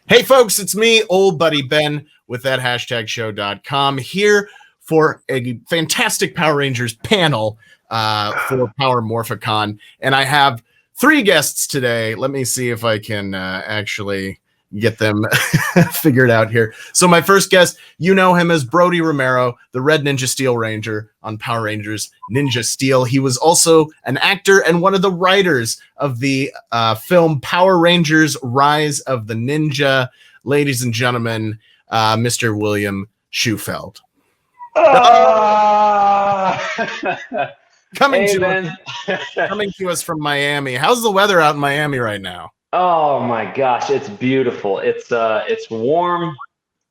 Hey folks, it's me, old buddy Ben, with that hashtagshow.com, here for a fantastic Power Rangers panel for Power Morphicon. And I have three guests today. Let me see if I can actually get them figured out here. So my first guest, you know him as Brody Romero, the Red Ninja Steel Ranger on Power Rangers Ninja Steel. He was also an actor and one of the writers of the film Power Rangers Rise of the Ninja. Ladies and gentlemen, Mr. William Shewfelt. Coming to us from Miami. How's the weather out in Miami right now? Oh my gosh, it's beautiful. It's warm.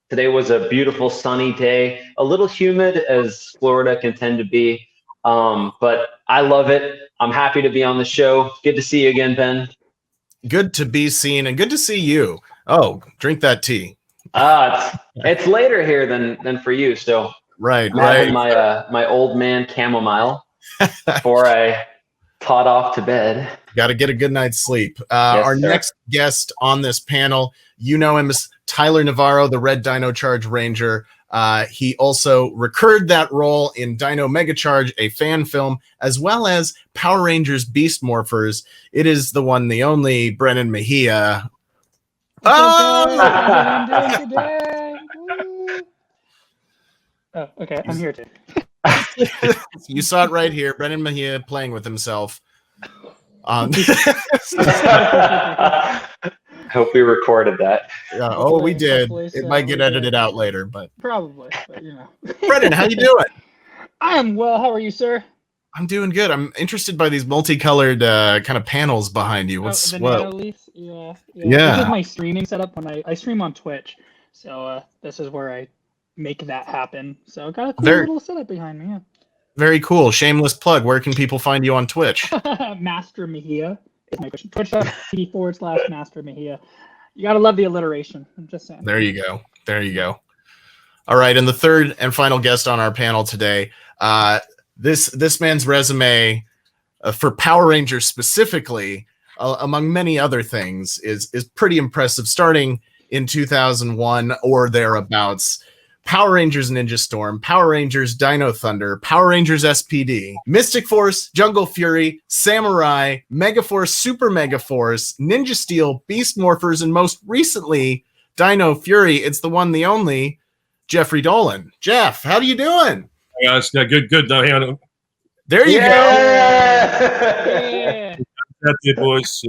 Today was a beautiful sunny day. A little humid, as Florida can tend to be, but I love it. I'm happy to be on the show. Good to see you again, Ben. Good to be seen and good to see you. Oh, drink that tea. It's later here than for you, so right. Having my old man chamomile before I tot off to bed. Got to get a good night's sleep. Yes, our sir. Next guest on this panel, you know him as Tyler Navarro, the Red Dino Charge Ranger. He also recurred that role in Dino Megacharge, a fan film, as well as Power Rangers Beast Morphers. It is the one, the only Brennan Mejia. Oh, okay, I'm here too. You saw it right here. Brennan Mejia playing with himself. Hope we recorded that. Oh, we did. Hopefully It so. might get edited out later, but Probably, but you know. Brennan, how you doing? I am well. How are you, sir? I'm doing good. I'm interested by these multicolored kind of panels behind you. What's the what? nano leaf? Yeah. Yeah. This is my streaming setup when I stream on Twitch, so this is where I make that happen. So got a cool little setup behind me. Yeah. Very cool. Shameless plug. Where can people find you on Twitch? Master Mejia is my Twitch. Twitch.tv/Master Mejia. You gotta love the alliteration. I'm just saying. There you go. There you go. All right, and the third and final guest on our panel today. This man's resume for Power Rangers specifically, among many other things, is pretty impressive. Starting in 2001 or thereabouts. Power Rangers Ninja Storm, Power Rangers DinoThunder, Power Rangers S.P.D, Mystic Force, Jungle Fury, Samurai, Megaforce, Super Megaforce, Ninja Steel, Beast Morphers, and most recently, Dino Fury. It's the one, the only, Geoffrey Dolan. Jeff, how are you doing? Hey guys, yeah, good. There you go. Yeah. That's it, boys.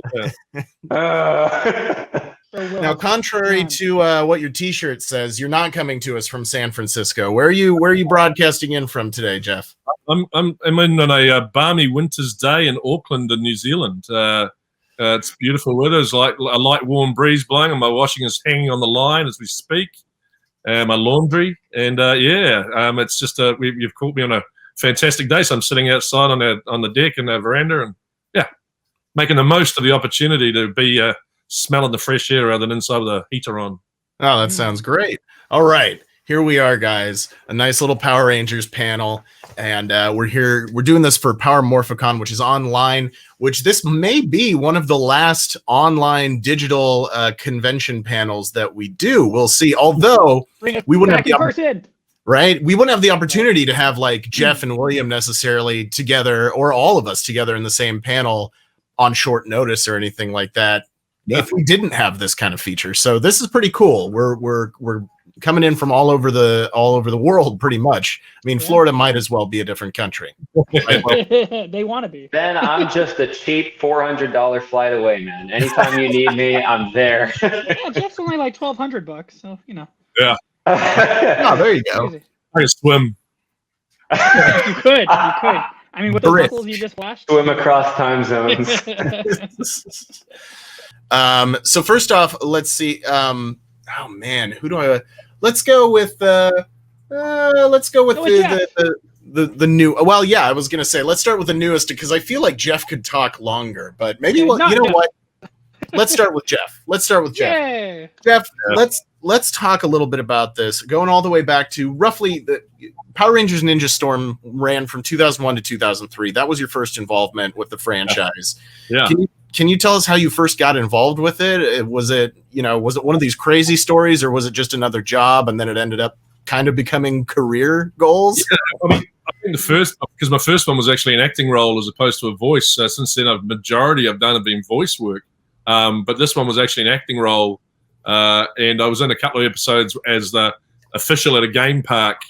Now, contrary to what your T-shirt says, you're not coming to us from San Francisco. Where are you broadcasting in from today, Jeff? I'm in on a balmy winter's day in Auckland, in New Zealand. It's beautiful weather. There's like a light, warm breeze blowing, and my washing is hanging on the line as we speak. My laundry, and it's just you've caught me on a fantastic day. So I'm sitting outside on the deck in the veranda, and making the most of the opportunity to be smelling the fresh air rather than inside with the heater on. Oh, that sounds great. All right, here we are, guys. A nice little Power Rangers panel, and we're here. We're doing this for Power Morphicon, which is online. Which this may be one of the last online digital convention panels that we do. We'll see. Although we wouldn't have we wouldn't have the opportunity to have like Jeff and William necessarily together, or all of us together in the same panel on short notice or anything like that. If we didn't have this kind of feature. So this is pretty cool. We're coming in from all over the world pretty much. I mean, Florida might as well be a different country. They want to be. Ben, I'm just a cheap $400 flight away, man. Anytime you need me, I'm there. Yeah, Jeff's only like $1,200, so you know. Yeah. Oh, there you go. Crazy. I can swim. You could. I mean, with the buckles you just flashed. Swim across time zones. So first off, let's see. Oh man, who do I? Let's go with the new. Well, yeah, I was gonna say let's start with the newest because I feel like Jeff could talk longer, but maybe you know what? Let's start with Jeff. Yay. Jeff, let's talk a little bit about this. Going all the way back to roughly the Power Rangers Ninja Storm ran from 2001 to 2003. That was your first involvement with the franchise. Yeah. can you tell us how you first got involved with it? Was it one of these crazy stories, or was it just another job and then it ended up kind of becoming career goals? Yeah, I mean, I think because my first one was actually an acting role as opposed to a voice. Since then, majority I've done have been voice work. But this one was actually an acting role, and I was in a couple of episodes as the official at a game park,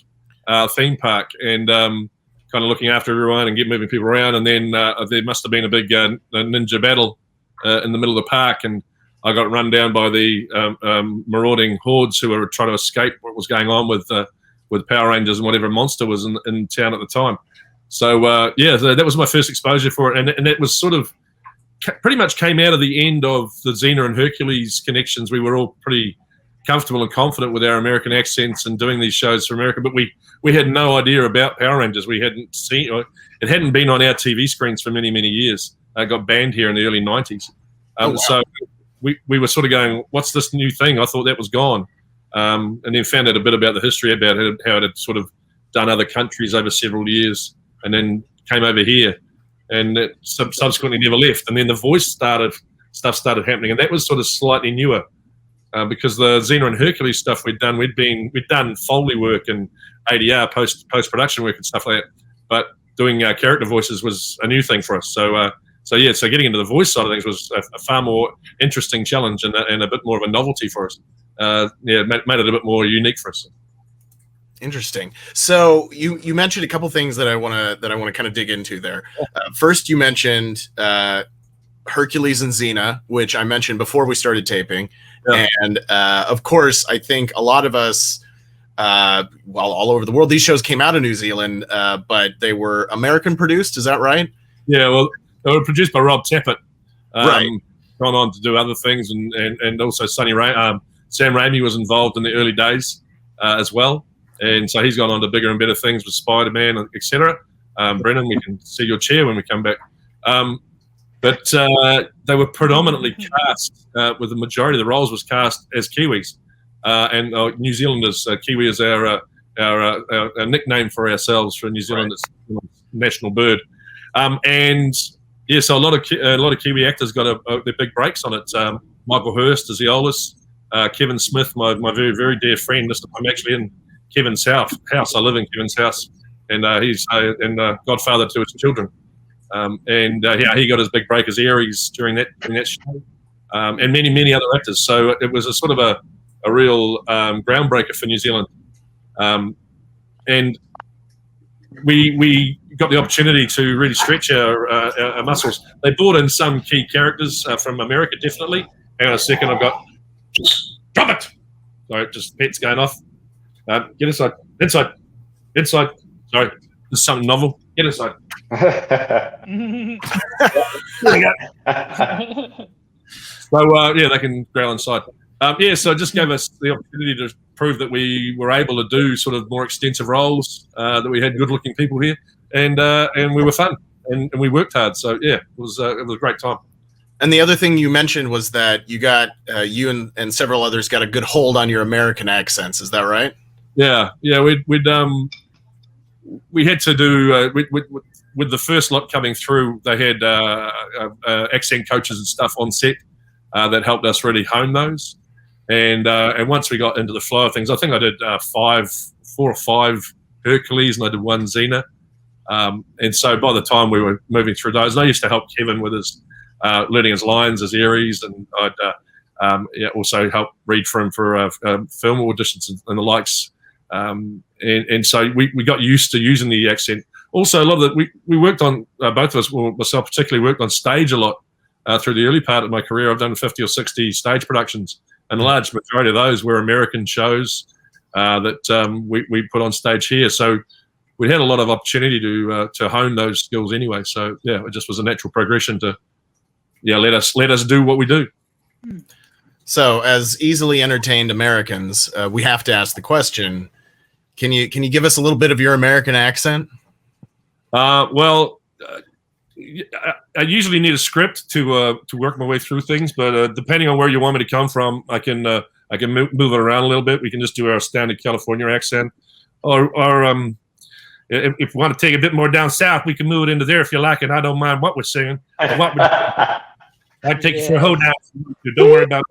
theme park, and kind of looking after everyone and moving people around. And then there must have been a big ninja battle in the middle of the park, and I got run down by the marauding hordes who were trying to escape what was going on with Power Rangers and whatever monster was in town at the time. So that was my first exposure for it, and it was sort of pretty much came out of the end of the Xena and Hercules connections. We were all pretty comfortable and confident with our American accents and doing these shows for America, but we had no idea about Power Rangers. We hadn't seen it; hadn't been on our TV screens for many years. It got banned here in the early 90s. Wow. So we were sort of going, what's this new thing? I thought that was gone. And then found out a bit about the history about how it had sort of done other countries over several years, and then came over here, and it subsequently never left. And then the voice stuff started happening, and that was sort of slightly newer because the Xena and Hercules stuff we'd done Foley work and ADR post production work and stuff like that, but doing character voices was a new thing for us. So getting into the voice side of things was a far more interesting challenge and a bit more of a novelty for us. Made it a bit more unique for us. Interesting. So you mentioned a couple things that I want to kind of dig into there. First, you mentioned Hercules and Xena, which I mentioned before we started taping, and of course, I think a lot of us, all over the world, these shows came out of New Zealand, but they were American produced. Is that right? Yeah. Well, they were produced by Rob Tappert. Right. Gone on to do other things, and also Sam Raimi was involved in the early days as well, and so he's gone on to bigger and better things with Spider-Man, etc. Brennan, we can see your chair when we come back. But they were predominantly cast, with the majority of the roles was cast as Kiwis, and New Zealanders. Kiwi is our nickname for ourselves for New Zealand. Right. It's national bird, and yeah, so a lot of Kiwi actors got their big breaks on it. Michael Hurst is the oldest. Kevin Smith, my very, very dear friend. I'm actually in Kevin's house. I live in Kevin's house, and he's godfather to his children. He got his big break as Ares during that show, and many other actors. So it was a sort of a real groundbreaker for New Zealand, and we got the opportunity to really stretch our muscles. They brought in some key characters from America, definitely. Hang on a second, I've got. Drop it! Sorry, just pets going off. Get inside. Sorry, this is something novel. Get inside. So they can growl inside. So it just gave us the opportunity to prove that we were able to do sort of more extensive roles, that we had good-looking people here, and we were fun, and we worked hard. So it was a great time. And the other thing you mentioned was that you got you and several others got a good hold on your American accents. Is that right? Yeah. We had to do with the first lot coming through. They had accent coaches and stuff on set that helped us really hone those. And once we got into the flow of things, I think I did 4 or 5 Hercules and I did 1 Xena. And so by the time we were moving through those, and I used to help Kevin with his learning his lines as Ares, and I'd also help read for him for film auditions and the likes. And so we got used to using the accent. Also, a lot of we worked on, both of us, well, myself particularly, worked on stage a lot through the early part of my career. I've done 50 or 60 stage productions, and a large majority of those were American shows that we put on stage here. So we had a lot of opportunity to hone those skills anyway. So it just was a natural progression to let us do what we do. So, as easily entertained Americans, we have to ask the question: Can you give us a little bit of your American accent? I usually need a script to work my way through things, but depending on where you want me to come from, I can move it around a little bit. We can just do our standard California accent, or if we want to take a bit more down south, we can move it into there if you like it. I don't mind what we're singing. I take you for a whole now. Don't worry about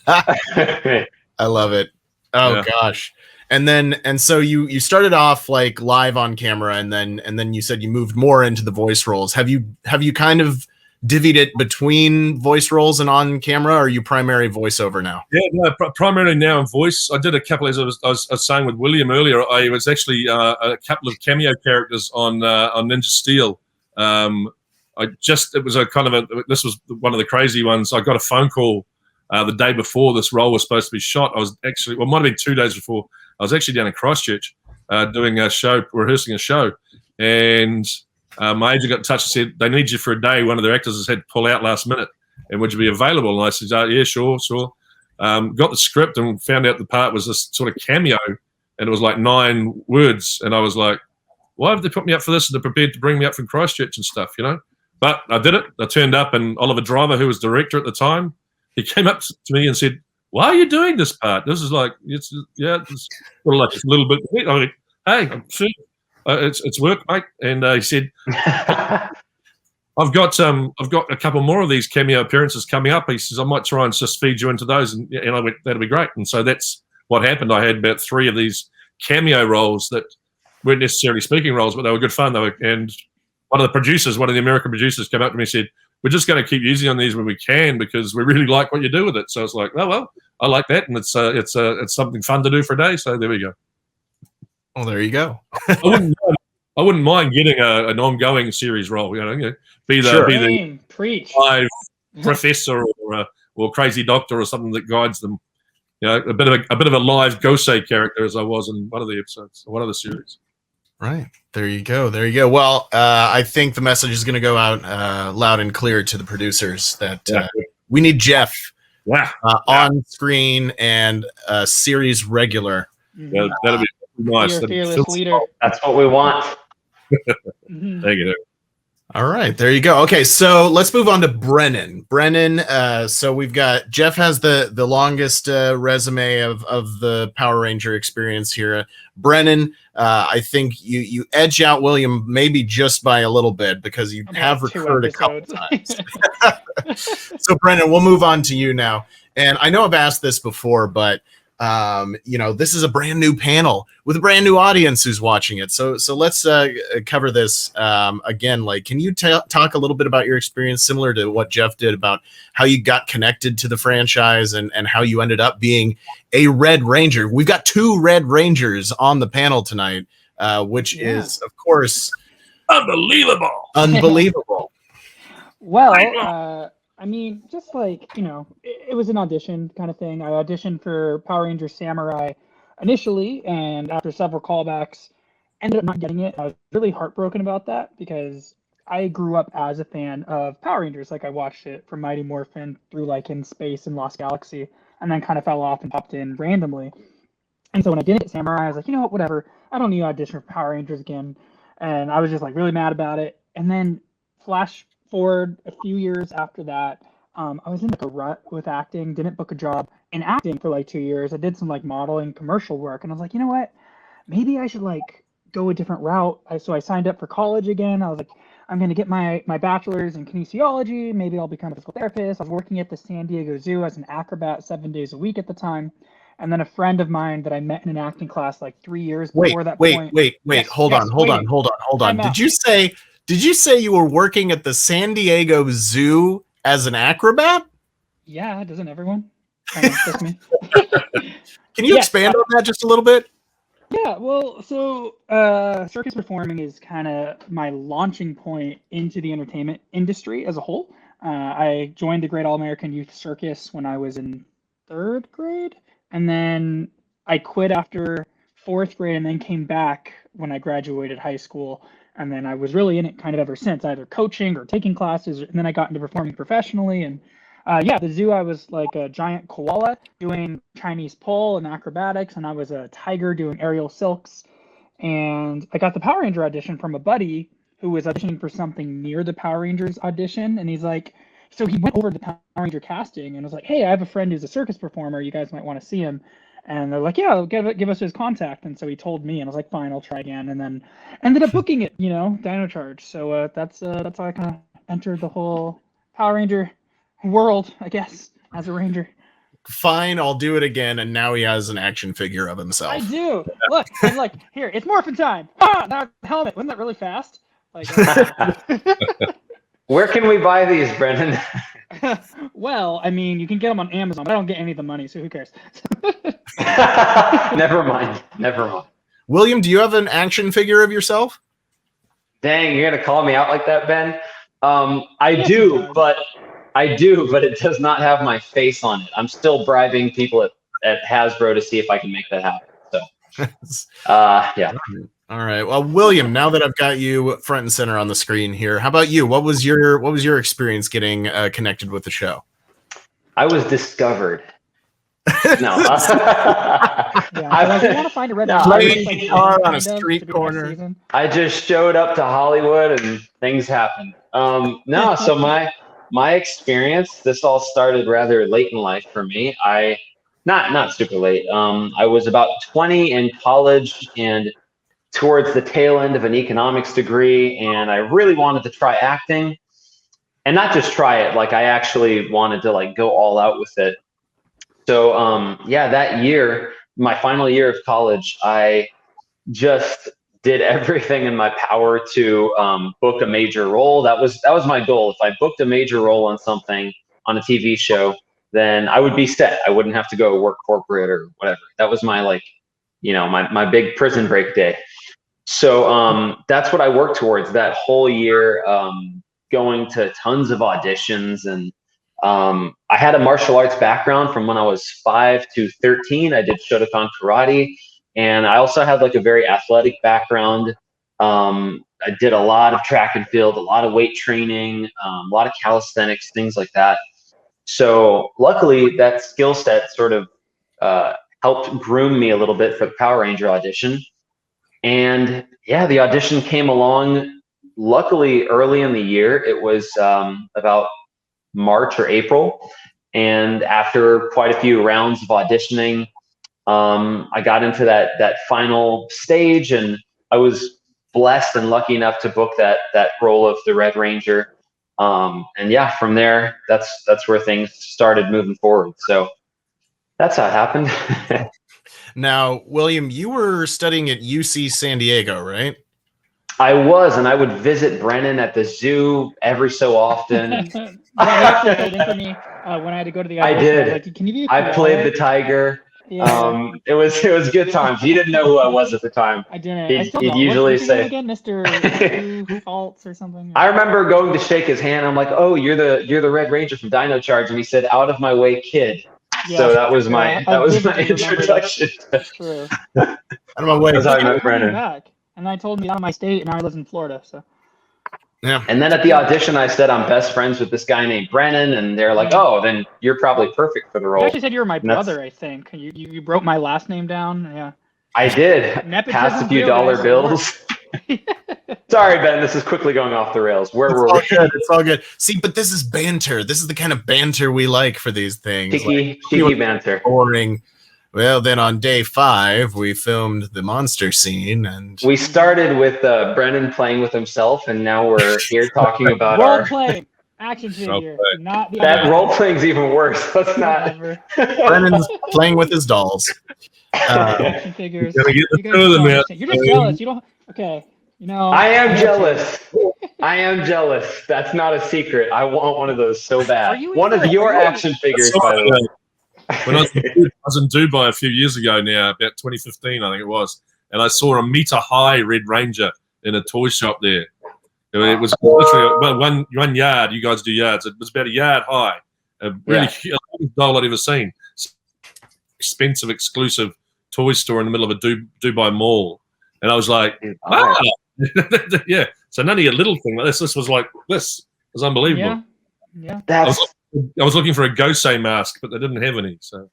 it. I love it. Oh Yeah. gosh. And so you started off like live on camera, and then you said you moved more into the voice roles. Have you kind of divvied it between voice roles and on camera, or are you primary voiceover now? Yeah, no, primarily now in voice. I did a couple, as I was saying with William earlier. I was actually a couple of cameo characters on Ninja Steel. This was one of the crazy ones. I got a phone call the day before this role was supposed to be shot. I was actually, well, it might have been 2 days before. I was actually down in Christchurch doing a show, rehearsing a show, and my agent got in touch and said, they need you for a day. One of their actors has had to pull out last minute, and would you be available? And I said, yeah, sure. Got the script and found out the part was this sort of cameo, and it was like 9 words, and I was like, why have they put me up for this? And they're prepared to bring me up from Christchurch and stuff, you know? But I did it. I turned up, and Oliver Driver, who was director at the time, he came up to me and said, why are you doing this part? This is like, it's sort of like a little bit. I went, hey, I'm sure. It's work, mate. And he said, I've got a couple more of these cameo appearances coming up. He says, I might try and just feed you into those. And I went, that'll be great. And so that's what happened. I had about 3 of these cameo roles that weren't necessarily speaking roles, but they were good fun. And one of the American producers came up to me and said, we're just going to keep using on these when we can because we really like what you do with it. So it's like, oh, well, I like that. And it's something fun to do for a day. So there we go. Well, there you go. I wouldn't mind getting an ongoing series role. Be the live professor or crazy doctor or something that guides them. A bit of a live Gosei character, as I was in one of the episodes, or one of the series. Right. There you go. Well, I think the message is going to go out loud and clear to the producers that we need Jeff on screen and a series regular. Yeah, that'll be nice. Fearless leader. That's what we want. Thank you. All right, there you go. Okay, so let's move on to Brennan. So we've got Jeff has the longest resume of the Power Ranger experience here. Brennan, I think you edge out William maybe just by a little bit because you have recurred a couple times. So Brennan, we'll move on to you now. And I know I've asked this before, but this is a brand new panel with a brand new audience who's watching it. So let's cover this again. Like, can you talk a little bit about your experience, similar to what Jeff did, about how you got connected to the franchise and how you ended up being a Red Ranger? We've got 2 Red Rangers on the panel tonight, which is, of course, unbelievable. Well, I mean, just like, it was an audition kind of thing. I auditioned for Power Ranger Samurai initially, and after several callbacks, ended up not getting it. I was really heartbroken about that because I grew up as a fan of Power Rangers. Like, I watched it from Mighty Morphin through, like, In Space and Lost Galaxy, and then kind of fell off and popped in randomly. And so when I didn't get Samurai, I was like, you know what, whatever. I don't need to audition for Power Rangers again. And I was just, like, really mad about it. And then flash forward a few years after that, I was in like a rut with acting, didn't book a job in acting for like 2 years. I did some like modeling commercial work, and I was like, you know what, maybe I should like go a different route. So I signed up for college again. I was like, I'm going to get my bachelor's in kinesiology. Maybe I'll become a physical therapist. I was working at the San Diego Zoo as an acrobat 7 days a week at the time. And then a friend of mine that I met in an acting class like 3 years before that point. Wait. Hold on. Did you say you were working at the San Diego Zoo as an acrobat? Yeah, doesn't everyone? Just me. Can you expand on that just a little bit? Yeah, well, so circus performing is kind of my launching point into the entertainment industry as a whole. I joined the Great All-American Youth Circus when I was in 3rd grade, and then I quit after 4th grade and then came back when I graduated high school. And then I was really in it kind of ever since, either coaching or taking classes. And then I got into performing professionally. And the zoo, I was like a giant koala doing Chinese pole and acrobatics. And I was a tiger doing aerial silks. And I got the Power Ranger audition from a buddy who was auditioning for something near the Power Rangers audition. And he's like, so he went over to the Power Ranger casting and was like, hey, I have a friend who's a circus performer. You guys might want to see him. And they're like, yeah, give us his contact. And so he told me, and I was like, fine, I'll try again. And then ended up booking it, Dino Charge. So that's how I kind of entered the whole Power Ranger world, I guess, as a Ranger. Fine, I'll do it again. And now he has an action figure of himself. I do. Look, and like, here, it's morphin' time. Now helmet. Wasn't that really fast? Like, Where can we buy these, Brennan? well, I mean, you can get them on Amazon, but I don't get any of the money, so who cares? Never mind. William, do you have an action figure of yourself? Dang, you're gonna call me out like that, Ben? I do, but it does not have my face on it. I'm still bribing people at Hasbro to see if I can make that happen. So, yeah. All right. Well, William, now that I've got you front and center on the screen here, how about you? What was your experience getting connected with the show? I was discovered. No. I want to find a red car on a street corner. I just showed up to Hollywood and things happened. No, so my experience, this all started rather late in life for me. Not super late. I was about 20 in college and towards the tail end of an economics degree, and I really wanted to try acting, and not just try it, like I actually wanted to like go all out with it. So yeah, that year, my final year of college, I just did everything in my power to book a major role. That was my goal. If I booked a major role on something, on a TV show, then I would be set. I wouldn't have to go work corporate or whatever. That was my my big prison break day. So that's what I worked towards that whole year, going to tons of auditions. And I had a martial arts background from when I was 5 to 13. I did Shotokan karate. And I also had like a very athletic background. I did a lot of track and field, a lot of weight training, a lot of calisthenics, things like that. So luckily that skill set sort of helped groom me a little bit for the Power Ranger audition. And yeah, the audition came along luckily early in the year. It was about March or April. And after quite a few rounds of auditioning, I got into that final stage, and I was blessed and lucky enough to book that role of the Red Ranger. And yeah, from there, that's where things started moving forward. So that's how it happened. Now, William, you were studying at UC San Diego, right? I was, and I would visit Brennan at the zoo every so often. For me, when I had to go to the audition, I did. Like, can you be I played the tiger. Yeah. It was good times. You didn't know who I was at the time. I didn't. He'd usually say again, Mr. Faults or something. I remember going to shake his hand. I'm like, "Oh, you're the Red Ranger from Dino Charge," and he said, "Out of my way, kid." Yeah. So that was my introduction. True. Out of my way. That's how I met Brennan. And I told him he's out of my state, and now I live in Florida. So. Yeah. And then at the audition, I said I'm best friends with this guy named Brennan, and they're like, "Oh, then you're probably perfect for the role." You actually said you were my brother, I think. You wrote my last name down. Yeah. I did. Passed a few dollar bills. Sorry, Ben. This is quickly going off the rails. Where were we? It's all good. See, but this is banter. This is the kind of banter we like for these things. Cheeky banter. Boring. Well, then on day 5, we filmed the monster scene, and we started with Brennan playing with himself, and now we're here talking about role playing action figure. Not the that role playing's even worse. Let's not. Brennan's playing with his dolls. Action figures. You're just jealous. You don't. Okay. I am jealous. I am jealous. That's not a secret. I want one of those so bad. One of your action figures, by the way. When I was in Dubai a few years ago now, about 2015, I think it was, and I saw a meter-high Red Ranger in a toy shop there. It was literally one yard. You guys do yards. It was about a yard high. A really doll I'd ever seen. Expensive, exclusive toy store in the middle of a Dubai mall. And I was like, wow. Yeah. So none of your little thing like this. This was unbelievable. Yeah. I was looking for a Gosei mask, but they didn't have any. So,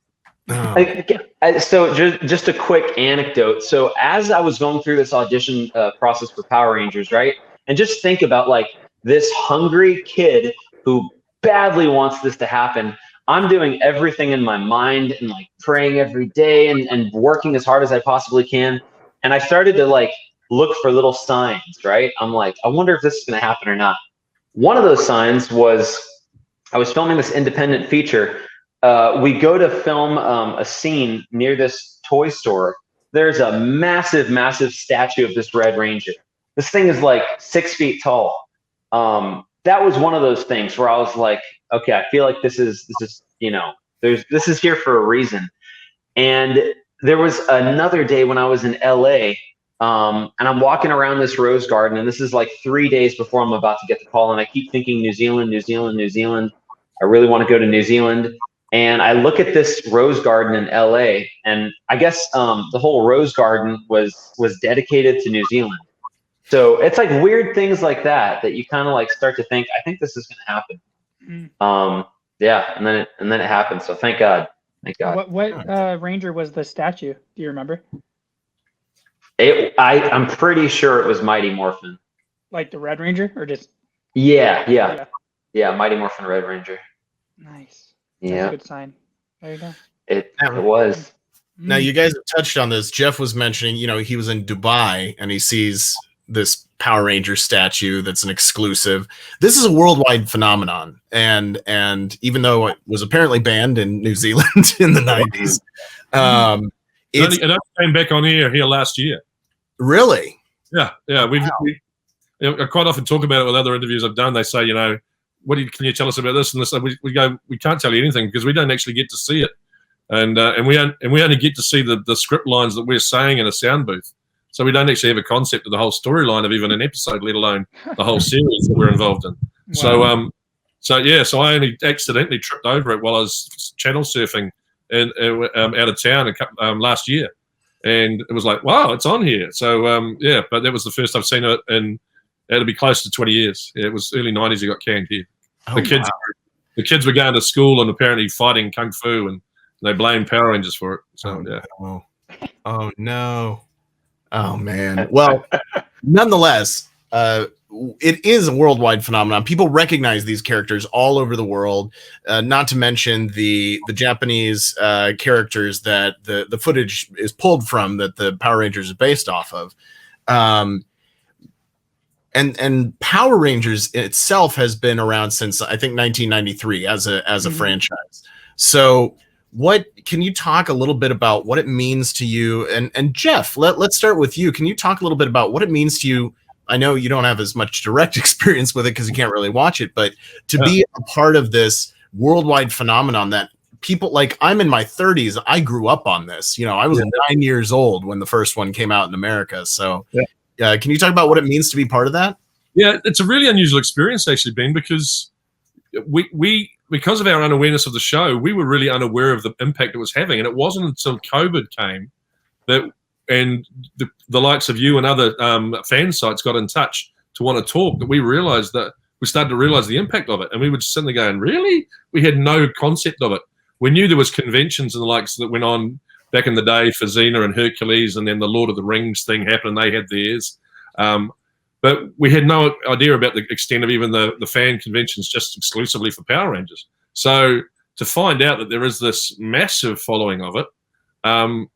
so just a quick anecdote. So as I was going through this audition process for Power Rangers, right? And just think about like this hungry kid who badly wants this to happen. I'm doing everything in my mind and like praying every day and working as hard as I possibly can. And I started to like look for little signs, right? I'm like, I wonder if this is going to happen or not. One of those signs was I was filming this independent feature. We go to film a scene near this toy store. There's a massive, massive statue of this Red Ranger. This thing is like 6 feet tall. That was one of those things where I was like, okay, I feel like this is this is here for a reason. And there was another day when I was in LA, and I'm walking around this rose garden, and this is like 3 days before I'm about to get the call, and I keep thinking New Zealand, New Zealand, New Zealand. I really want to go to New Zealand. And I look at this rose garden in LA, and I guess the whole rose garden was dedicated to New Zealand. So it's like weird things like that you kind of like start to think, I think this is going to happen. Yeah, and then it happened. So thank God. Thank God. What Ranger was the statue? Do you remember? I'm pretty sure it was Mighty Morphin. Like the Red Ranger, or just? Yeah, Mighty Morphin Red Ranger. Nice. Yeah. That's a good sign. There you go. It was. Now, you guys have touched on this. Jeff was mentioning, he was in Dubai and he sees this Power Ranger statue that's an exclusive. This is a worldwide phenomenon. And even though it was apparently banned in New Zealand in the 90s, it came back on here last year. Really? Yeah. We I quite often talk about it with other interviews I've done. They say, can you tell us about this and this? We go, we can't tell you anything because we don't actually get to see it, and we only get to see the script lines that we're saying in a sound booth. So we don't actually have a concept of the whole storyline of even an episode, let alone the whole series that we're involved in. Wow. So I only accidentally tripped over it while I was channel surfing out of town last year, and it was like, wow, it's on here. So but that was the first I've seen it, and it'll be close to 20 years. Yeah, it was early 90s. It got canned here. Oh, the kids were going to school and apparently fighting kung fu, and they blamed Power Rangers for it. So Oh no. Oh man. Well, nonetheless, it is a worldwide phenomenon. People recognize these characters all over the world. Not to mention the Japanese characters that the footage is pulled from, that the Power Rangers is based off of. And Power Rangers itself has been around since I think 1993 as a franchise. So can you talk a little bit about what it means to you? And Jeff, let's start with you. Can you talk a little bit about what it means to you? I know you don't have as much direct experience with it because you can't really watch it, but to be a part of this worldwide phenomenon that people like, I'm in my 30s. I grew up on this. I was 9 years old when the first one came out in America. So can you talk about what it means to be part of that? Yeah, it's a really unusual experience, actually, Ben, because we because of our unawareness of the show, we were really unaware of the impact it was having. And it wasn't until COVID came and the likes of you and other fan sites got in touch to want to talk that we started to realize the impact of it. And we were just sitting there going, really? We had no concept of it. We knew there was conventions and the likes that went on back in the day for Xena and Hercules, and then the Lord of the Rings thing happened, and they had theirs. But we had no idea about the extent of even the fan conventions just exclusively for Power Rangers. So to find out that there is this massive following of it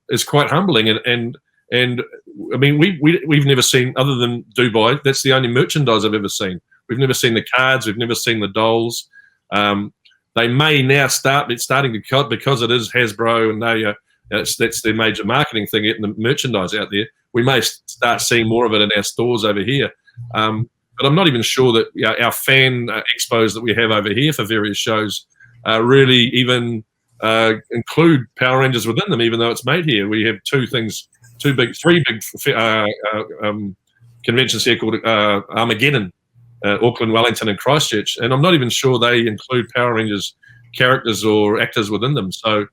is quite humbling. And I mean, we've never seen, other than Dubai, that's the only merchandise I've ever seen. We've never seen the cards. We've never seen the dolls. They may now starting to cut because it is Hasbro and that's their major marketing thing, getting the merchandise out there. We may start seeing more of it in our stores over here. But I'm not even sure that our fan expos that we have over here for various shows really even include Power Rangers within them, even though it's made here. We have three big conventions here called Armageddon, Auckland, Wellington, and Christchurch. And I'm not even sure they include Power Rangers characters or actors within them. So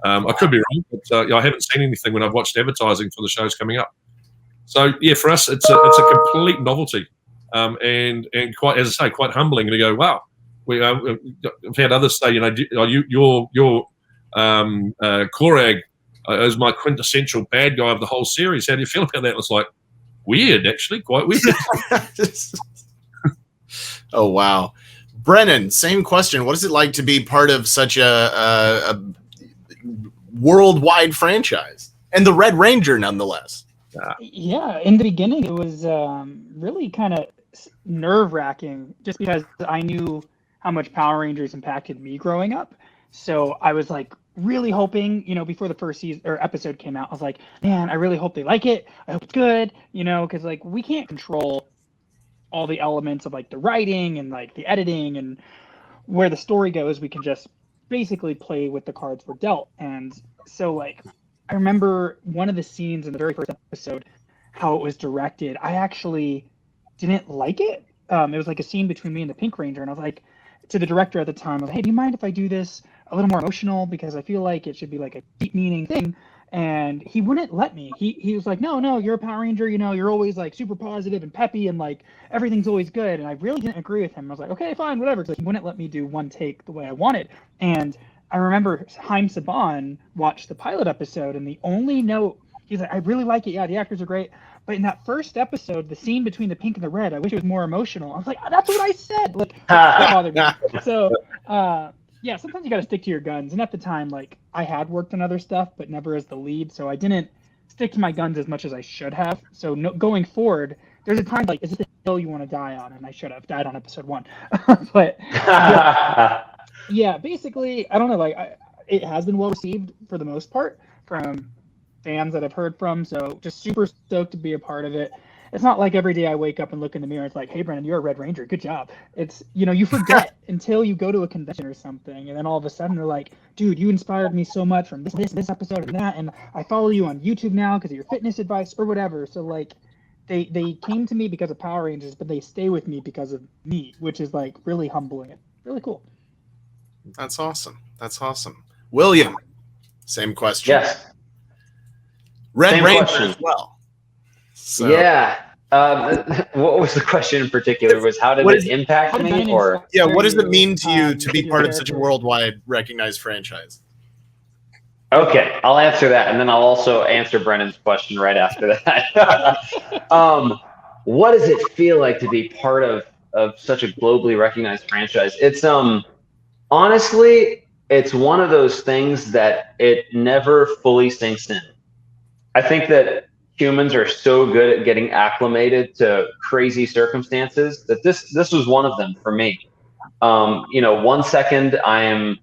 I could be wrong, but I haven't seen anything when I've watched advertising for the shows coming up. So yeah, for us, it's a complete novelty, and quite, as I say, quite humbling to go, wow. We've had others say, your Koragg is my quintessential bad guy of the whole series. How do you feel about that? And it's like weird, actually, quite weird. Oh wow, Brennan, same question. What is it like to be part of such a worldwide franchise, and the Red Ranger nonetheless? Yeah, in the beginning it was really kind of nerve-wracking, just because I knew how much Power Rangers impacted me growing up. So I was like really hoping, you know, before the first season or episode came out, I was like, man, I really hope they like it. I hope it's good, you know, because like we can't control all the elements of like the writing and like the editing and where the story goes. We can just basically play with the cards we're dealt. And so like I remember one of the scenes in the very first episode, how it was directed. I actually didn't like it. It was like a scene between me and the Pink Ranger, and I was like to the director at the time, I was like, hey, do you mind if I do this a little more emotional, because I feel like it should be like a deep meaning thing? And he wouldn't let me. He was like, no, you're a Power Ranger, you know, you're always like super positive and peppy and like everything's always good. And I really didn't agree with him. I was like, okay, fine, whatever. Because he wouldn't let me do one take the way I wanted. And I remember Haim Saban watched the pilot episode, and the only note, he's like, I really like it. Yeah, the actors are great. But in that first episode, the scene between the pink and the red, I wish it was more emotional. I was like, that's what I said. Like, that bothered me. So, yeah, sometimes you got to stick to your guns. And at the time, like, I had worked on other stuff, but never as the lead. So I didn't stick to my guns as much as I should have. So going forward, there's a time like, is this the hill you want to die on? And I should have died on episode 1. But yeah, basically, I don't know. Like, it has been well received for the most part from fans that I've heard from, so just super stoked to be a part of it. It's not like every day I wake up and look in the mirror, it's like, hey Brennan, you're a Red Ranger, good job. It's, you know, you forget until you go to a convention or something, and then all of a sudden they're like, dude, you inspired me so much from this episode and that, and I follow you on YouTube now because of your fitness advice or whatever. So like they came to me because of Power Rangers, but they stay with me because of me, which is like really humbling and really cool. That's awesome. William, same question. Yes. Red Same Ranger question. as well. So, Yeah. What was the question in particular? Was how did it impact me, or yeah, what does it mean to you to be your part of such a character? worldwide recognized franchise? Okay, I'll answer that, and then I'll also answer Brennan's question right after that. What does it feel like to be part of such a globally recognized franchise? It's honestly, it's one of those things that it never fully sinks in. I think that humans are so good at getting acclimated to crazy circumstances that this was one of them for me. You know, 1 second I am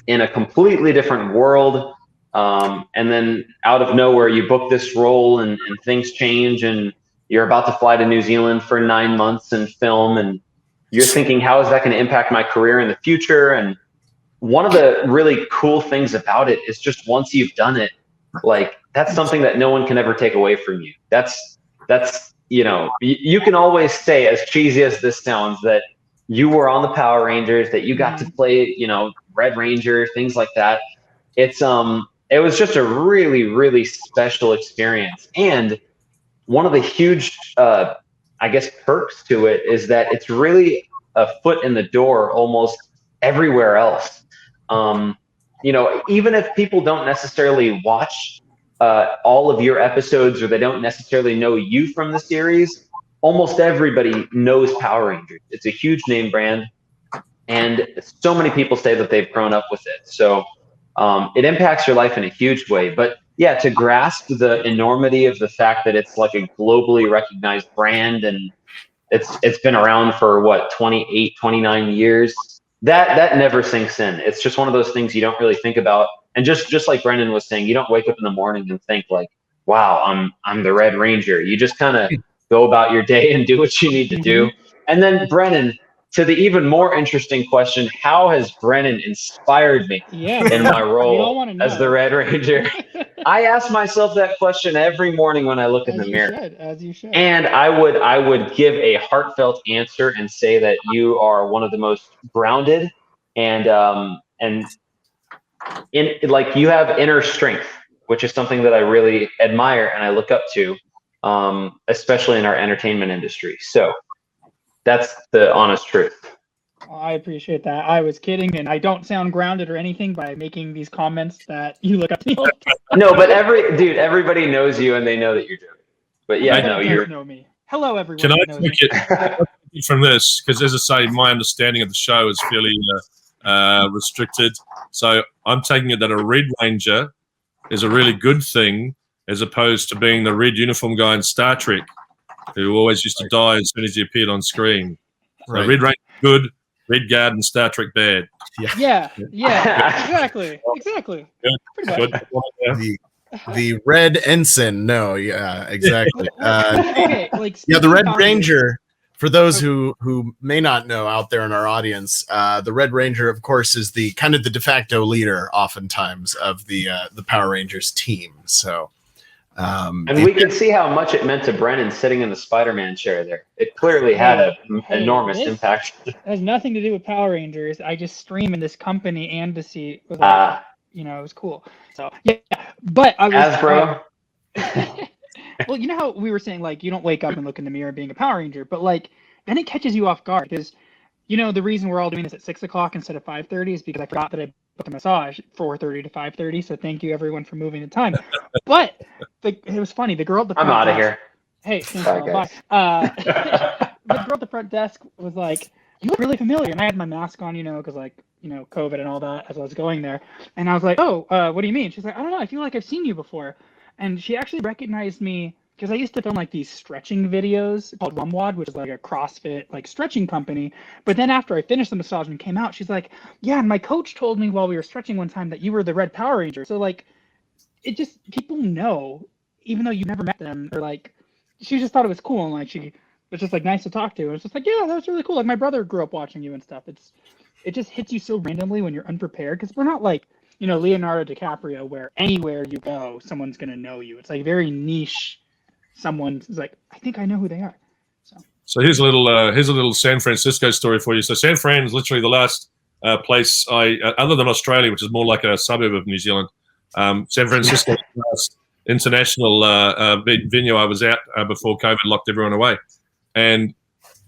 in a completely different world, and then out of nowhere you book this role and things change, and you're about to fly to New Zealand for 9 months and film, and you're thinking, how is that going to impact my career in the future? And one of the really cool things about it is just once you've done it, like, that's something that no one can ever take away from you. That's you know, you can always say, as cheesy as this sounds, that you were on the Power Rangers, that you got to play, you know, Red Ranger, things like that. It's it was just a really, really special experience. And one of the huge I guess perks to it is that it's really a foot in the door almost everywhere else. You know, even if people don't necessarily watch all of your episodes, or they don't necessarily know you from the series, almost everybody knows Power Rangers. It's a huge name brand, and so many people say that they've grown up with it. So it impacts your life in a huge way. But yeah, to grasp the enormity of the fact that it's like a globally recognized brand, and it's been around for what, 28, 29 years, that never sinks in. It's just one of those things you don't really think about. And just like Brennan was saying, you don't wake up in the morning and think like, wow, I'm the Red Ranger. You just kind of go about your day and do what you need to do. And then Brennan, to the even more interesting question, how has Brennan inspired me in my role as the Red Ranger? I ask myself that question every morning when I look in the mirror. As you should. And I would give a heartfelt answer and say that you are one of the most grounded and in like, you have inner strength, which is something that I really admire and I look up to, especially in our entertainment industry. So that's the honest truth. I appreciate that. I was kidding, and I don't sound grounded or anything by making these comments that you look up to me all the time. No, but everybody knows you and they know that you're doing it. But yeah, no, you know me. Hello, everyone. Can I take it from this? Because as I say, my understanding of the show is fairly restricted. So I'm taking it that a Red Ranger is a really good thing, as opposed to being the red uniform guy in Star Trek, who always used to die as soon as he appeared on screen. So Red Ranger good, Red Guard and Star Trek Bad. Yeah, exactly. Pretty much. Good. The Red Ensign. No, yeah, exactly. Okay, like the Red speaking Ranger. For those who may not know out there in our audience, the Red Ranger, of course, is the kind of the de facto leader, oftentimes, of the Power Rangers team. So, and we can see how much it meant to Brennan sitting in the Spider-Man chair there. It clearly had an enormous impact. It has nothing to do with Power Rangers. I just stream in this company and to see, it was cool. So yeah, but I was Hasbro. Well, you know how we were saying, like, you don't wake up and look in the mirror being a Power Ranger, but like then it catches you off guard because, you know, the reason we're all doing this at 6 o'clock instead of 5:30 is because I forgot that I booked the massage 4:30 to 5:30. So thank you everyone for moving the time. But it was funny. The girl at the front I'm out of desk, here. Hey, thanks, bye. The girl at the front desk was like, "You look really familiar," and I had my mask on, because COVID and all that as I was going there, and I was like, "Oh, what do you mean?" She's like, "I don't know. I feel like I've seen you before." And she actually recognized me because I used to film like these stretching videos called Rumwad, which is like a CrossFit like stretching company. But then after I finished the massage and came out, she's like, "Yeah, and my coach told me while we were stretching one time that you were the Red Power Ranger." So like, it just, people know, even though you've never met them, or like, she just thought it was cool and like she was just like nice to talk to. And it's just like, yeah, that was really cool. Like my brother grew up watching you and stuff. It just hits you so randomly when you're unprepared because we're not like, Leonardo DiCaprio, where anywhere you go, someone's going to know you. It's like very niche. Someone's like, I think I know who they are. So here's a little San Francisco story for you. So San Fran is literally the last place other than Australia, which is more like a suburb of New Zealand. San Francisco is the last international venue I was at before COVID locked everyone away. And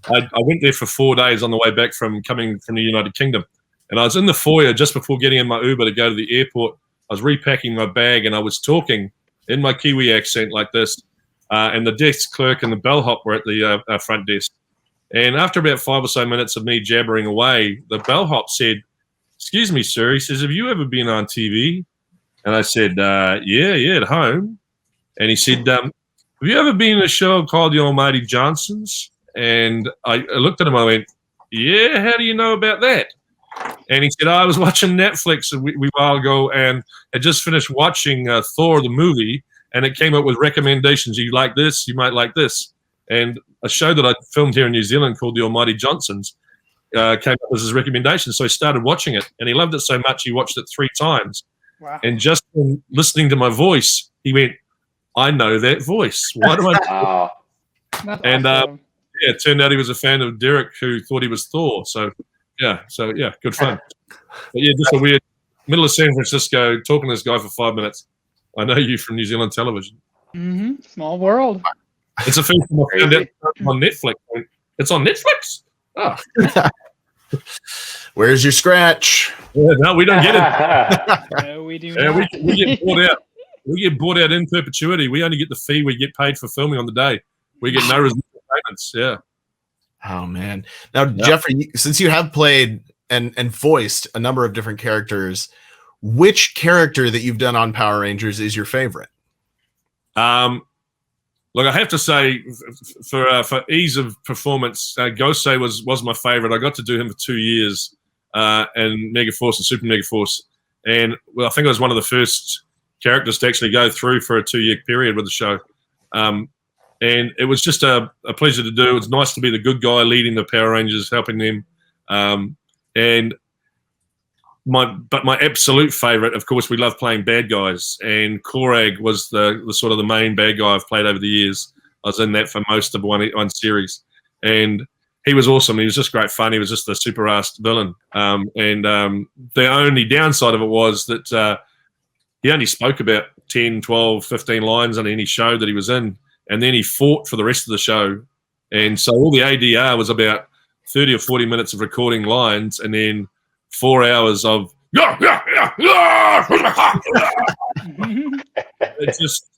I went there for 4 days on the way back from coming from the United Kingdom. And I was in the foyer just before getting in my Uber to go to the airport. I was repacking my bag and I was talking in my Kiwi accent like this. And the desk clerk and the bellhop were at the front desk. And after about 5 or so minutes of me jabbering away, the bellhop said, "Excuse me, sir." He says, "Have you ever been on TV?" And I said, yeah, at home. And he said, "Have you ever been in a show called The Almighty Johnsons?" And I looked at him, I went, "Yeah, how do you know about that?" And he said, "I was watching Netflix a wee while ago and had just finished watching Thor, the movie, and it came up with recommendations. You like this, you might like this." And a show that I filmed here in New Zealand called The Almighty Johnsons came up as his recommendation. So he started watching it, and he loved it so much he watched it 3 times. Wow. And just from listening to my voice, he went, "I know that voice. Why do I?" Wow. That's And awesome. it turned out he was a fan of Derek, who thought he was Thor. So good fun. But yeah, just a weird middle of San Francisco, talking to this guy for 5 minutes. I know you from New Zealand television. Mm-hmm. Small world. It's the first time I found out on Netflix. It's on Netflix? Oh. Where's your scratch? Yeah, no, we don't get it. No, we do Yeah, not. we get bought out. We get bought out in perpetuity. We only get the fee we get paid for filming on the day. We get no residual payments. Yeah. Oh man. Now, Geoffrey, since you have played and voiced a number of different characters, which character that you've done on Power Rangers is your favorite? Look, I have to say, for ease of performance, Gosei was my favorite. I got to do him for 2 years, and Megaforce and Super Megaforce, and I think I was one of the first characters to actually go through for a 2-year period with the show. And it was just a pleasure to do. It was nice to be the good guy leading the Power Rangers, helping them. And my absolute favorite, of course, we love playing bad guys. And Koragg was the sort of the main bad guy I've played over the years. I was in that for most of one series. And he was awesome. He was just great fun. He was just a super-ass villain. The only downside of it was that he only spoke about 10, 12, 15 lines on any show that he was in. And then he fought for the rest of the show. And so all the ADR was about 30 or 40 minutes of recording lines and then 4 hours of it just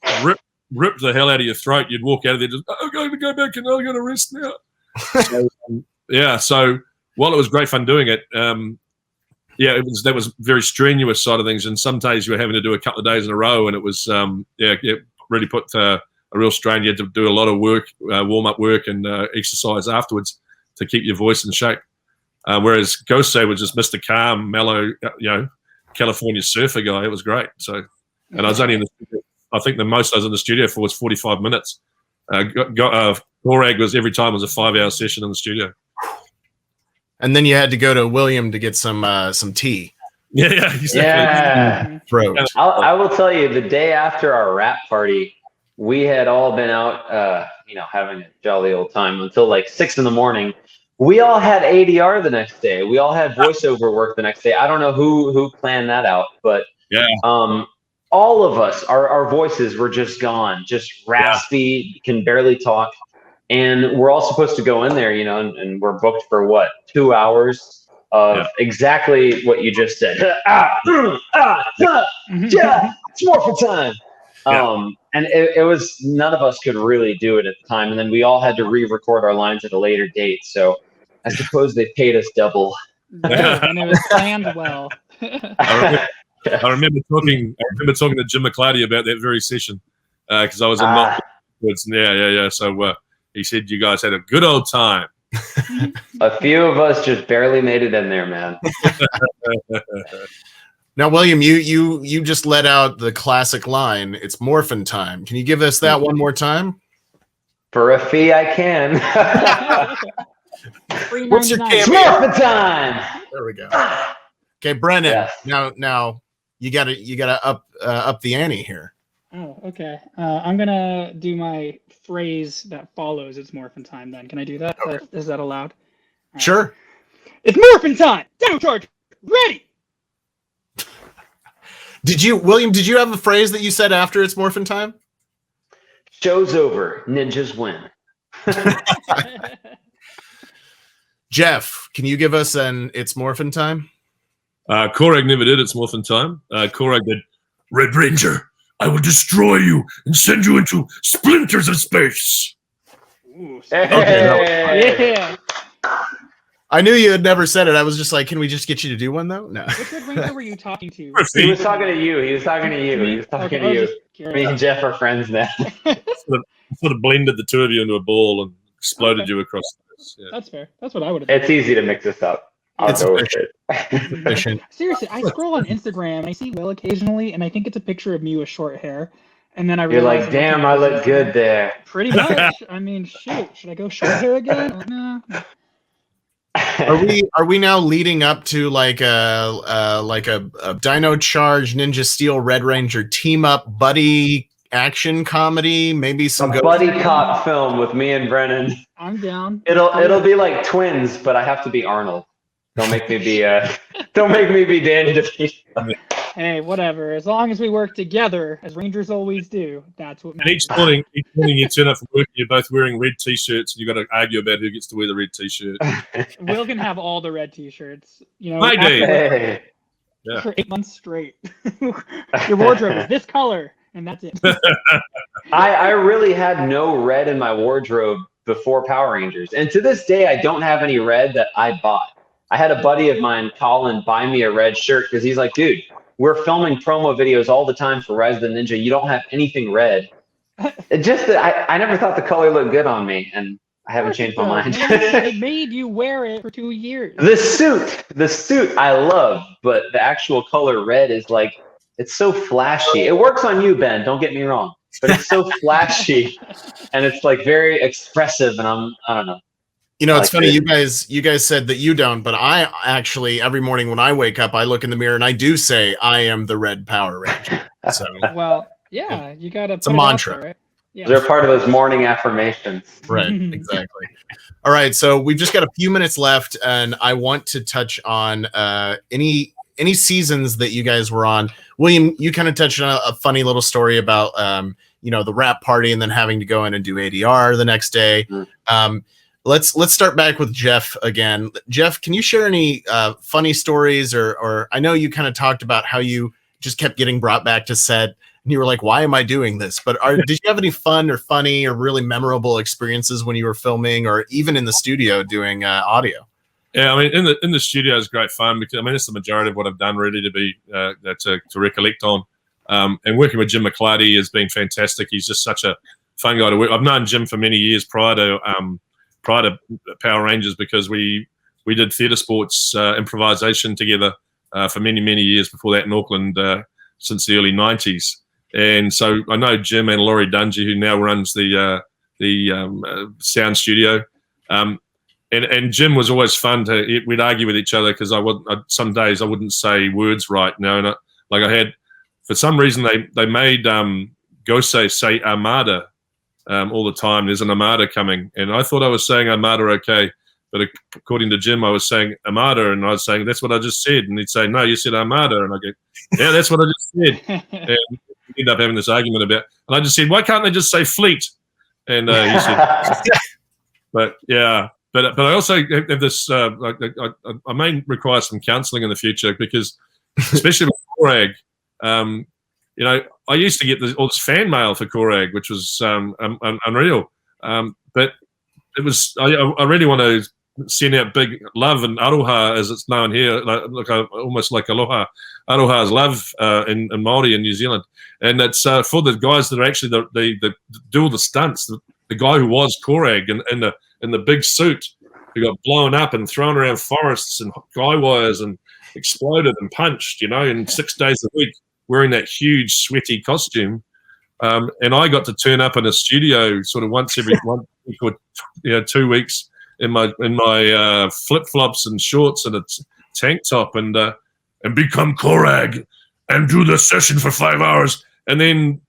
ripped the hell out of your throat. You'd walk out of there just, "I'm going to go back and I'm going to rest now." So while it was great fun doing it, that was very strenuous side of things. And some days you were having to do a couple of days in a row, and it was it really put a real strain. You had to do a lot of work, warm up work, and exercise afterwards to keep your voice in shape. Whereas Gosei was just Mr. Calm, mellow, California surfer guy. It was great. So, and I was only in the studio, I think the most I was in the studio for was 45 minutes. Koragg was every time was a 5-hour session in the studio. And then you had to go to William to get some tea. Yeah, exactly. Yeah. Throat. I will tell you, the day after our rap party, we had all been out, having a jolly old time until like 6 a.m. We all had ADR the next day. We all had voiceover work the next day. I don't know who planned that out, but all of us, our voices were just gone, just raspy, can barely talk. And we're all supposed to go in there, and we're booked for what, 2 hours of exactly what you just said. It's more for time. And it was, none of us could really do it at the time. And then we all had to re-record our lines at a later date. So I suppose they paid us double. And it was planned well. I remember talking to Jim McClarty about that very session because I was in Knoxwood. Yeah. So he said you guys had a good old time. A few of us just barely made it in there, man. Now, William, you just let out the classic line, "It's morphin' time." Can you give us that one more time? For a fee, I can. What's your $3.99. Morphin' time. There we go. Okay, Brennan. Yes. Now you gotta up the ante here. Oh, okay. I'm gonna do my phrase that follows. It's morphin' time. Then can I do that? Okay. Is that allowed? Sure. It's morphin' time. Dino charge ready. William, did you have a phrase that you said after it's morphin' time? Show's over. Ninjas win. Jeff, can you give us an "It's morphin' time"? Koragg never did. It's morphin' time. Koragg did. Red Ranger, I will destroy you and send you into splinters of space. Ooh, Hey. yeah. I knew you had never said it. I was just like, can we just get you to do one though? No. Which Red Ranger were you talking to? He was talking to you. He was talking to you. Me and Jeff are friends now. Sort of blended the two of you into a ball and exploded you across this. Yeah. That's fair. That's what I would have done. It's easy to mix this up. I'll go with it. Efficient. Seriously, I scroll on Instagram and I see Will occasionally, and I think it's a picture of me with short hair. And then I You're realize like, damn, I look good there. Pretty much. I mean, shoot, should I go short hair again? No. Are we now leading up to like a Dino Charge, Ninja Steel, Red Ranger team up buddy action comedy? Maybe some buddy cop film with me and Brennan. I'm down. It'll be like twins, but I have to be Arnold. Don't make me be Danny DeVito. Hey, whatever. As long as we work together, as Rangers always do, that's what And matters. each morning you turn up from work, you're both wearing red T-shirts, and you got to argue about who gets to wear the red T-shirt. Will can have all the red T-shirts. Hey. For 8 months straight. Your wardrobe is this color, and that's it. I really had no red in my wardrobe before Power Rangers, and to this day, I don't have any red that I bought. I had a buddy of mine, Colin, buy me a red shirt because he's like, dude, we're filming promo videos all the time for Rise of the Ninja. You don't have anything red. It just that I never thought the color looked good on me, and I haven't changed my mind. It made you wear it for 2 years. The suit I love, but the actual color red is like, it's so flashy. It works on you, Ben, don't get me wrong, but it's so flashy and it's like very expressive, and I don't know. You know, it's funny. You guys said that you don't, but I actually every morning when I wake up, I look in the mirror and I do say I am the Red Power Ranger. So, well, yeah, you gotta. It's a mantra, right? Yeah. They're part of those morning affirmations. Right, exactly. All right, so we've just got a few minutes left, and I want to touch on any seasons that you guys were on. William, you kind of touched on a funny little story about the rap party and then having to go in and do ADR the next day. Let's start back with Jeff again. Jeff, can you share any funny stories, or I know you kind of talked about how you just kept getting brought back to set and you were like, why am I doing this? But did you have any fun or funny or really memorable experiences when you were filming or even in the studio doing audio? Yeah, I mean, in the studio is great fun because it's the majority of what I've done really to recollect on. And working with Jim McClarty has been fantastic. He's just such a fun guy to work. I've known Jim for many years prior to Power Rangers because we we did theatre sports improvisation together for many, many years before that in Auckland, since the early 90s. And so I know Jim and Laurie Dungy, who now runs the sound studio. And Jim was always fun we'd argue with each other because some days I wouldn't say words right, and for some reason they made Gosei say Armada all the time. There's an Armada coming, and I thought I was saying Armada okay, but according to Jim I was saying Armada, and I was saying that's what I just said, and he'd say no, you said Armada, and I go yeah, that's what I just said. And we ended up having this argument and I just said, why can't they just say fleet? And he said but yeah. But I also have this. I may require some counselling in the future because, especially with Koragg, I used to get all this fan mail for Koragg, which was unreal. But it was I really want to send out big love and aroha, as it's known here, almost like aloha. Aroha is love in Māori in New Zealand, and it's for the guys that are actually the do all the stunts. The guy who was Koragg in the big suit, who got blown up and thrown around forests and guy wires and exploded and punched, in 6 days a week, wearing that huge sweaty costume. And I got to turn up in a studio sort of once every 1 week or 2 weeks in my flip flops and shorts and a tank top and become Koragg and do the session for 5 hours. And then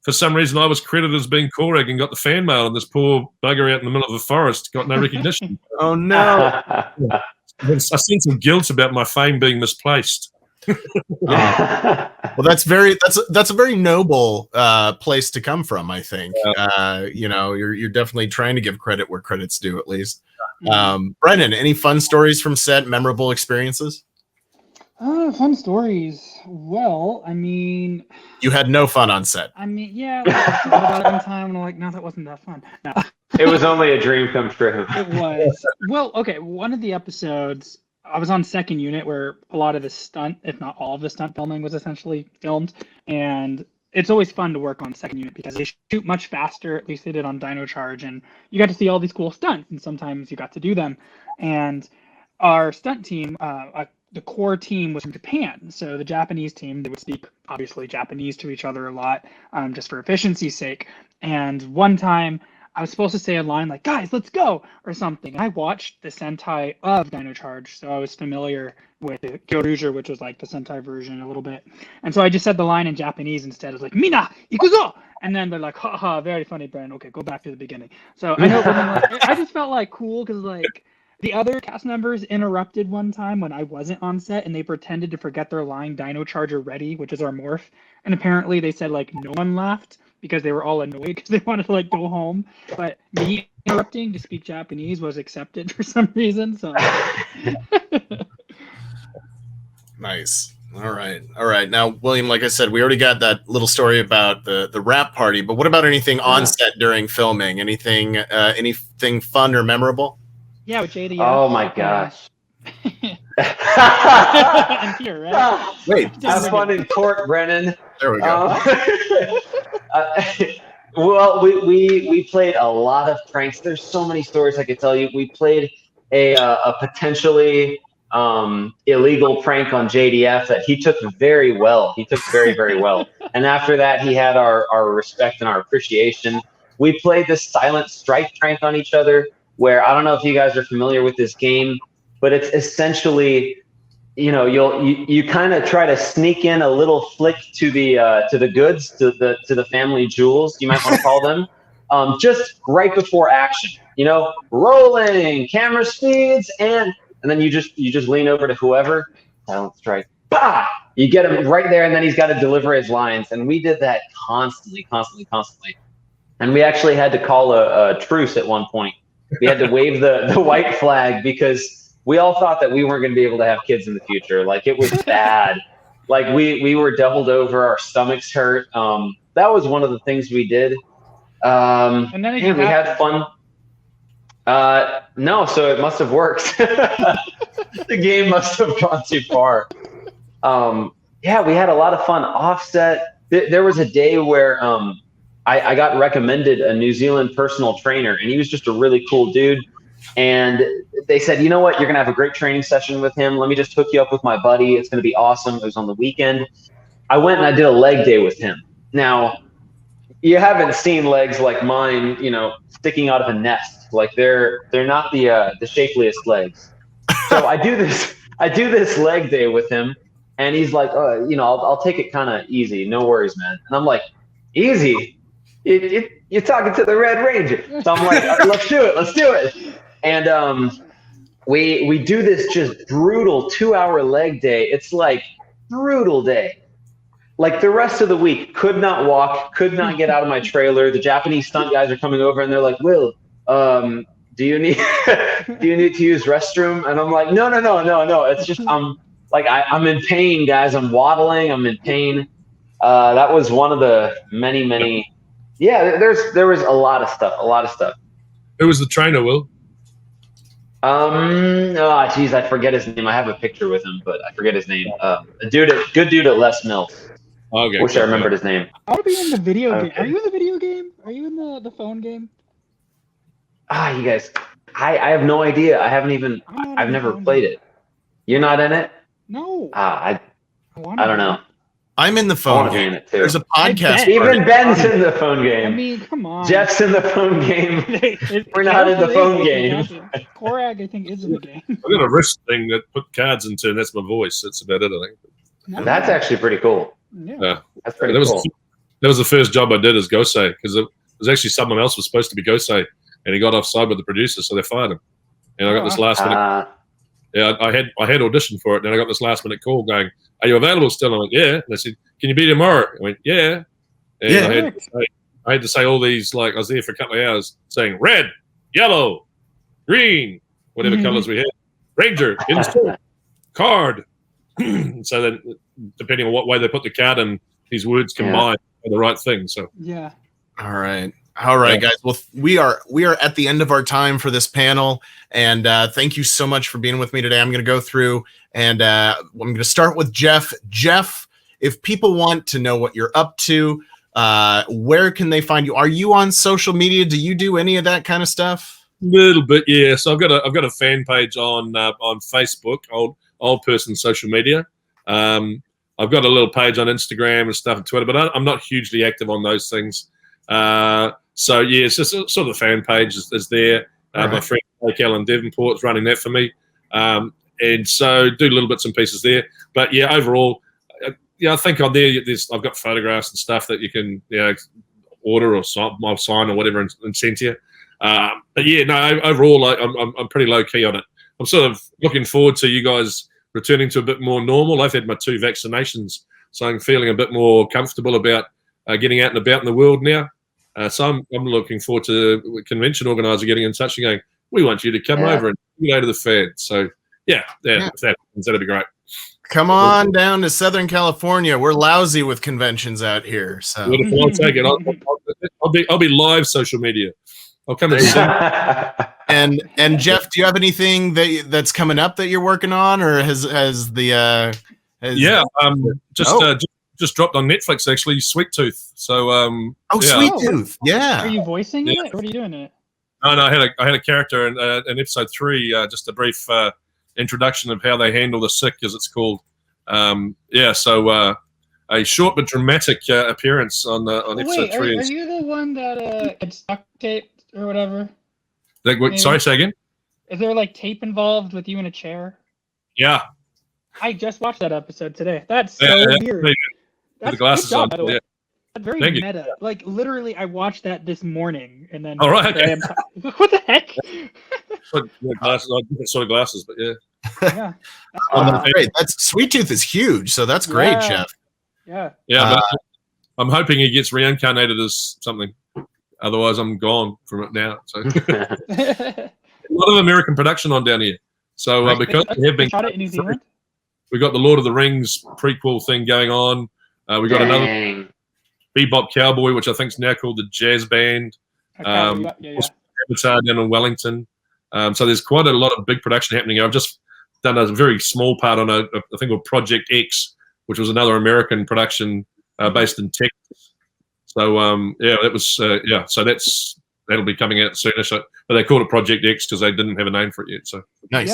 for some reason, I was credited as being Koragg and got the fan mail, and this poor bugger out in the middle of the forest got no recognition. Oh no! I sense some guilt about my fame being misplaced. Well, that's a very noble place to come from, I think. You're definitely trying to give credit where credit's due, at least. Brennan, any fun stories from set, memorable experiences? Fun stories. Well, I mean, you had no fun on set. I mean, yeah, I thought about it one time and I'm like, no, that wasn't that fun. No. It was only a dream come true. It was. Well, okay, one of the episodes, I was on second unit where a lot of the stunt, if not all of the stunt filming, was essentially filmed, and it's always fun to work on second unit because they shoot much faster. At least they did on Dino Charge, and you got to see all these cool stunts, and sometimes you got to do them. And our stunt team, the core team, was from Japan, so the Japanese team, they would speak obviously Japanese to each other a lot, just for efficiency's sake. And one time I was supposed to say a line like, guys, let's go, or something. I watched the Sentai of Dino Charge, so I was familiar with the Kyoryuger, which was like the Sentai version a little bit. And so I just said the line in Japanese instead. I was like, Mina, ikuzo! And then they're like, haha, very funny, Bren. Okay, go back to the beginning. So I know, I just felt like cool because like the other cast members interrupted one time when I wasn't on set, and they pretended to forget their line, Dino Charger ready, which is our morph. And apparently they said like no one laughed because they were all annoyed because they wanted to like go home. But me interrupting to speak Japanese was accepted for some reason. So nice. All right. Now, William, like I said, we already got that little story about the rap party, but what about anything on set during filming? Anything fun or memorable? Yeah, with Jade. Oh my gosh. And here, right? Wait, have fun in court, Brennan. There we go. Well, we played a lot of pranks. There's so many stories I could tell you. We played a potentially illegal prank on JDF that he took very well. He took very, very well. And after that, he had our respect and our appreciation. We played this silent strike prank on each other, where I don't know if you guys are familiar with this game, but it's essentially, you kind of try to sneak in a little flick to the goods, to the family jewels, you might want to call them, just right before action. Rolling, camera speeds, and then you just lean over to whoever, silent strike, bah! You get him right there, and then he's got to deliver his lines. And we did that constantly. And we actually had to call a truce at one point. We had to wave the white flag because we all thought that we weren't going to be able to have kids in the future. Like, it was bad. Like, we were doubled over, our stomachs hurt. That was one of the things we did. And then we had fun. No, so it must have worked. The game must have gone too far. Yeah, we had a lot of fun offset. There was a day where I got recommended a New Zealand personal trainer, and he was just a really cool dude. And they said, you know what, you're going to have a great training session with him. Let me just hook you up with my buddy. It's going to be awesome. It was on the weekend. I went and I did a leg day with him. Now, you haven't seen legs like mine, you know, sticking out of a nest. Like they're not the shapeliest legs. So I do this leg day with him, and he's like, oh, you know, I'll take it kind of easy. No worries, man. And I'm like, easy? You're talking to the Red Ranger. So I'm like, let's do it. And we do this just brutal 2-hour leg day. It's like brutal day. Like the rest of the week, could not walk, could not get out of my trailer. The Japanese stunt guys are coming over and they're like, Will, do you need to use restroom? And I'm like, no. It's just I'm in pain, guys. I'm waddling. I'm in pain. That was one of the many. Yeah, there was a lot of stuff. Who was the trainer, Will? Oh, geez, I forget his name. I have a picture with him, but I forget his name. Good dude at Les Mills. Okay, Wish I remembered his name. I want to be in the video game. Are you in the video game? Are you in the phone game? You guys, I have no idea. I've never played it. You're not in it? No. I don't know. I'm in the phone game. In it too. There's a podcast. Even Ben's in the phone game. I mean, come on. Jeff's in the phone game. We're not in the phone game. Koragg, I think, is in the game. I've got a wrist thing that put cards into, and that's my voice. That's about it, I think. No. That's actually pretty cool. Yeah. That's pretty cool. That was the first job I did as Gosei, because it was actually someone else was supposed to be Gosei, and he got offside with the producer, so they fired him. And I got this last minute. Yeah, I had auditioned for it, and I got this last minute call going, "Are you available still?" I went, "Yeah." And they said, "Can you be tomorrow?" I went, "Yeah." And yeah. I had to say all these, like I was there for a couple of hours saying red, yellow, green, whatever colors we had, Ranger, insert, card. So then, depending on what way they put the card in, these words combined are the right thing. So yeah. All right, guys. Well, we are at the end of our time for this panel, and thank you so much for being with me today. I'm going to go through, and I'm going to start with Jeff. Jeff, if people want to know what you're up to, where can they find you? Are you on social media? Do you do any of that kind of stuff? Little bit, yeah. So I've got a fan page on Facebook, old person social media. I've got a little page on Instagram and stuff and Twitter, but I'm not hugely active on those things. So yeah, it's just sort of the fan page is there. My friend Alan Devonport's running that for me, and so do little bits and pieces there. But yeah, overall, I think on there I've got photographs and stuff that you can order or sign or whatever and send to you. But yeah, no, overall, I'm pretty low key on it. I'm sort of looking forward to you guys returning to a bit more normal. I've had my 2 vaccinations, so I'm feeling a bit more comfortable about getting out and about in the world now. So I'm looking forward to the convention organizer getting in touch and going, "We want you to come over and go to the Fed." So yeah, if that happens, that'd be great. Come on down to Southern California. We're lousy with conventions out here. So I'll take it. I'll be live social media. I'll come and and Jeff, do you have anything that's coming up that you're working on, or just dropped on Netflix actually, Sweet Tooth. So Sweet Tooth, yeah. Are you voicing it? Or what are you doing it? No, I had a character in episode 3, just a brief introduction of how they handle the sick, as it's called. So a short but dramatic appearance on episode 3. Are you the one that gets duct taped or whatever? Sorry, say again? Is there like tape involved with you in a chair? Yeah. I just watched that episode today. That's so weird. That's the glasses on. By the way. Yeah. That's very meta. Like literally, I watched that this morning, and then. All right. Okay. What the heck? Different sort of glasses, but yeah. Yeah. That's great. Sweet Tooth is huge, so that's great, Jeff. Yeah. Yeah, but I'm hoping he gets reincarnated as something. Otherwise, I'm gone from it now. So a lot of American production on down here. So because we have been shot it in New Zealand. We got the Lord of the Rings prequel thing going on. We got another Bebop Cowboy, which I think is now called the Jazz Band. Avatar down in Wellington. So there's quite a lot of big production happening. I've just done a very small part on a thing called Project X, which was another American production based in Texas. So that was So that's that'll be coming out soon. So, but they called it Project X because they didn't have a name for it yet. So Nice.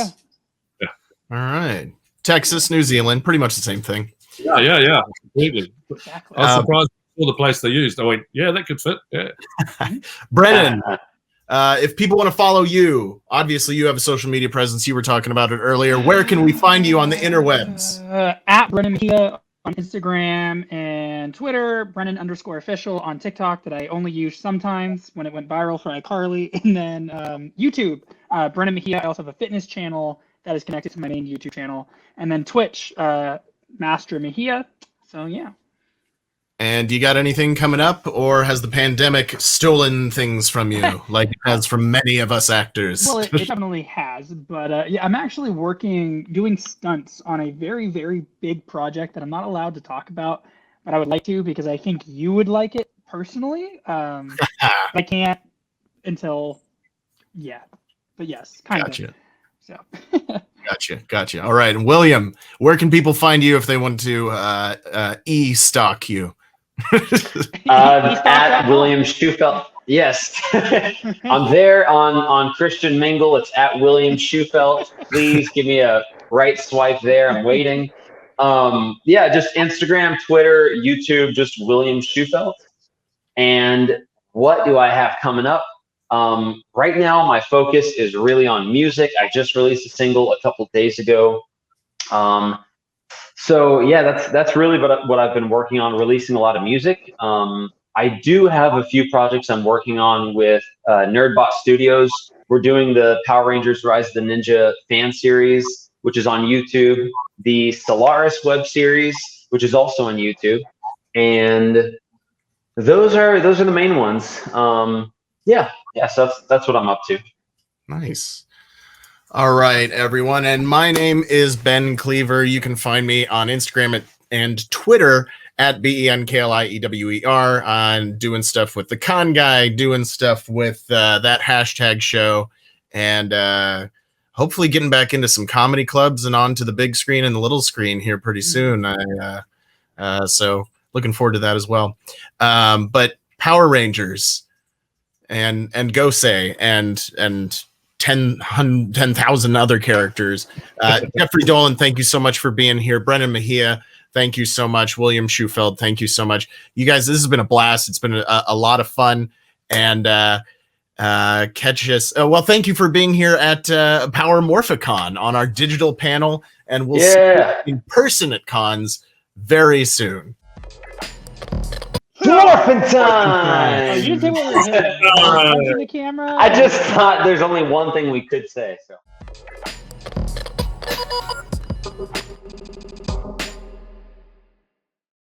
Yeah. All right. Texas, New Zealand, pretty much the same thing. Yeah, completely. Exactly. I was surprised for the place they used. I went, yeah, that could fit. Yeah. Brennan, if people want to follow you, obviously you have a social media presence. You were talking about it earlier. Where can we find you on the interwebs? At Brennan Mejia on Instagram and Twitter, Brennan_official on TikTok that I only use sometimes when it went viral for iCarly, and then YouTube, Brennan Mejia. I also have a fitness channel that is connected to my main YouTube channel, and then Twitch, Master Mejia. So yeah. And you got anything coming up, or has the pandemic stolen things from you, like it has from many of us actors? Well, it definitely has, but yeah, I'm actually doing stunts on a very, very big project that I'm not allowed to talk about, but I would like to because I think you would like it personally. I can't until, yeah, but yes, kind of. So. Gotcha. All right, and William, where can people find you if they want to e-stock you? At William Shewfelt. Yes. I'm there on Christian Mingle. It's at William Shewfelt. Please give me a right swipe there. I'm waiting. Yeah, just Instagram, Twitter, YouTube, just William Shewfelt. And what do I have coming up? Right now, my focus is really on music. I just released a single a couple days ago. So yeah, that's really what I've been working on, releasing a lot of music. I do have a few projects I'm working on with Nerdbot Studios. We're doing the Power Rangers Rise of the Ninja fan series, which is on YouTube, the Solaris web series, which is also on YouTube, and those are the main ones. So that's what I'm up to. Nice. All right, everyone. And my name is Ben Kliewer. You can find me on Instagram and Twitter at BENKLIEWER. I'm doing stuff with the Con Guy, doing stuff with that hashtag show, and hopefully getting back into some comedy clubs and onto the big screen and the little screen here pretty soon. So looking forward to that as well. But Power Rangers and Gosei and 10,000 other characters. Geoffrey Dolan, thank you so much for being here. Brennan Mejia, thank you so much. William Shewfelt, thank you so much. You guys, this has been a blast. It's been a lot of fun. And catch us. Well, thank you for being here at Power Morphicon on our digital panel. And we'll see you in person at cons very soon. Morphin' time! Oh, you didn't say what we were doing. The camera. I just thought there's only one thing we could say. So.